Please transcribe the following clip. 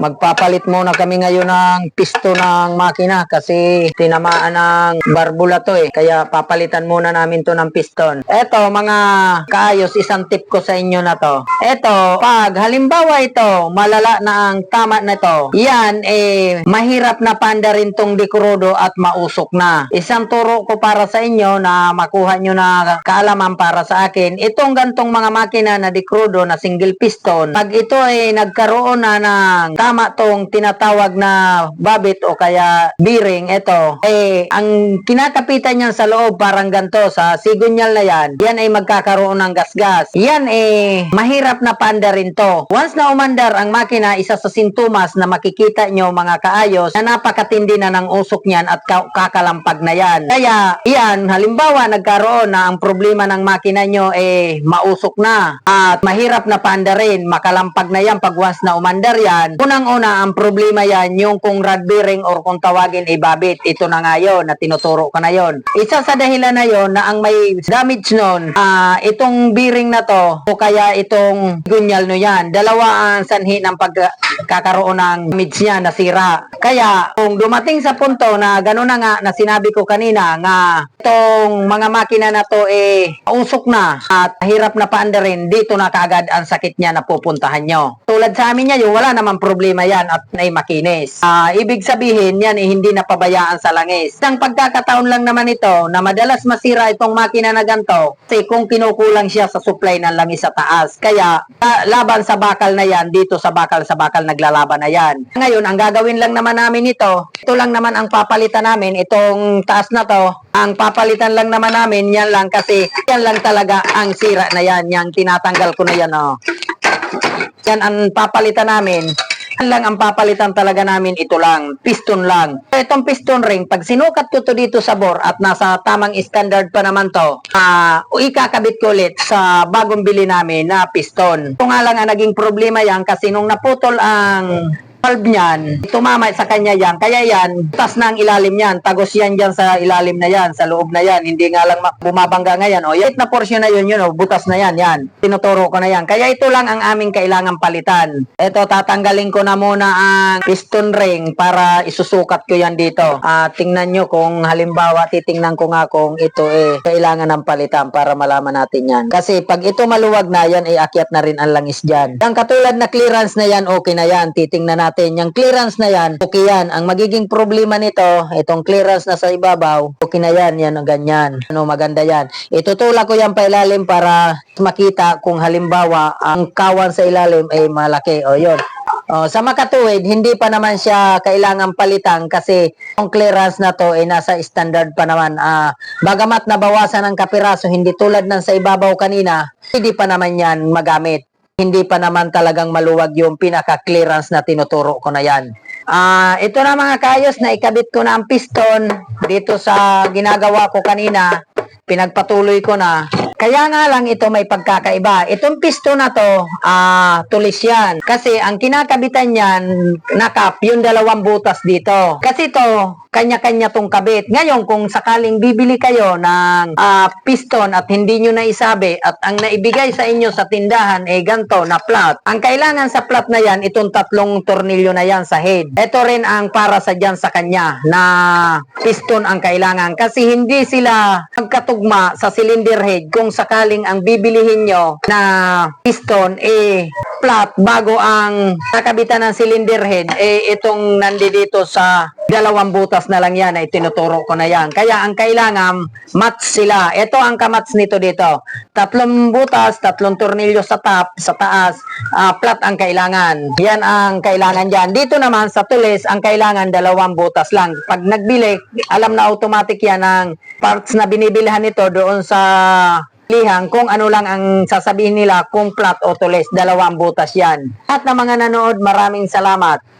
Magpapalit muna kami ngayon ng pisto ng makina kasi tinamaan ng barbula to eh. Kaya papalitan muna namin to ng piston. Eto mga kaayos, isang tip ko sa inyo na to. Eto, pag halimbawa ito, malala na ang tama na to. Yan eh, mahirap na panda rin tong dekrudo at mausok na. Isang turo ko para sa inyo na makuha nyo na kaalaman para sa akin. Itong gantong mga makina na dekrudo na single piston, pag ito ay nagkaroon na ng tama tong tinatawag na babit o kaya bearing, ito, eh, ang kinakapitan niyan sa loob parang ganito, sa sigunyal na yan ay magkakaroon ng gasgas. Yan eh, mahirap na paanda rin to. Once na umandar ang makina, isa sa sintomas na makikita nyo mga kaayos na napakatindi na ng usok niyan at kakalampag na yan. Kaya, yan, halimbawa, nagkaroon na ang problema ng makina nyo eh, mausok na at mahirap na paanda rin, makalampag na yan pag once na umandar yan. Unang-una, ang problema yan, yung kung rod bearing or kung tawagin ibabit. Ito na nga yun, na tinuturo ko na yun. Isa sa dahilan na yun, na ang may damage nun, itong bearing na to, o kaya itong gunyal no yan. Dalawa ang sanhi ng pagkakaroon ng damage niya, nasira. Kaya, kung dumating sa punto na gano'n na nga, na sinabi ko kanina, nga itong mga makina na to, usok na, at hirap na paanda rin, dito na kaagad ang sakit niya na pupuntahan nyo. Tulad sa amin niya, wala namang problema yan at ay makinis. Ibig sabihin, yan hindi napabayaan sa langis. Isang pagkakataon lang naman ito na madalas masira itong makina na ganito kasi kung kinukulang siya sa supply ng langis sa taas. Kaya, laban sa bakal na yan, dito sa bakal naglalaban na yan. Ngayon, ang gagawin lang naman namin ito lang naman ang papalitan namin, itong taas na to, ang papalitan lang naman namin, yan lang kasi yan lang talaga ang sira na yan. Yan, tinatanggal ko na yan, oh. Yan ang papalitan namin. Yan lang ang papalitan talaga namin, ito lang, piston lang. Itong piston ring, pag sinukat ko to dito sa bore at nasa tamang standard pa naman to, ikakabit ko ulit sa bagong bili namin na piston. Ito nga lang ang naging problema yan kasi nung naputol ang valve niyan, tumama sa kanya yan. Kaya yan, butas na ang ilalim niyan. Tagos yan dyan sa ilalim na yan, sa loob na yan. Hindi nga lang bumabangga nga yan. O, yan na portion na yun, butas na yan, yan. Tinuturo ko na yan. Kaya ito lang ang aming kailangang palitan. Ito, tatanggalin ko na muna ang piston ring para isusukat ko yan dito. Tingnan nyo kung halimbawa, titingnan ko nga kung ito kailangan ng palitan para malaman natin yan. Kasi pag ito maluwag na, yan akyat na rin ang langis dyan. Ang katulad na clearance na yan, okay na yan. Titingnan natin. Yung clearance na yan, okay yan. Ang magiging problema nito, itong clearance na sa ibabaw, okay na yan, yan o ganyan. Maganda yan. Itutulak ko yan pa ilalim para makita kung halimbawa ang kawan sa ilalim ay malaki. O yun. Sa makatuwid, hindi pa naman siya kailangan palitan kasi ang clearance na to ay nasa standard pa naman. Bagamat nabawasan ng kapiraso, hindi tulad ng sa ibabaw kanina, hindi pa naman yan magamit. Hindi pa naman talagang maluwag yung pinaka-clearance na tinuturo ko na yan. Ito na mga kaayos na ikabit ko na ang piston dito sa ginagawa ko kanina. Pinagpatuloy ko na. Kaya nga lang ito may pagkakaiba. Itong piston na to, tulis yan. Kasi ang kinakabitan yan, nakap, yung dalawang butas dito. Kasi ito, kanya-kanya tong kabit. Ngayon, kung sakaling bibili kayo ng piston at hindi nyo na isabi at ang naibigay sa inyo sa tindahan ganito na flat. Ang kailangan sa flat na yan, itong 3 tornilyo na yan sa head. Ito rin ang para sa dyan sa kanya na piston ang kailangan. Kasi hindi sila magkatugma sa cylinder head kung sakaling ang bibilihin nyo na piston flat bago ang nakabitan ng cylinder head itong nandito sa dalawang butas na lang yan ay tinuturo ko na yan. Kaya ang kailangan match sila. Ito ang kamats nito dito. 3 butas, 3 tornilyo sa top, sa taas, flat ang kailangan. Yan ang kailangan dyan. Dito naman sa tulis, ang kailangan 2 butas lang. Pag nagbili, alam na automatic yan ang parts na binibilihan nito doon sa lihang kung ano lang ang sasabihin nila kung flat o tulis. 2 butas yan. At na mga nanood, maraming salamat.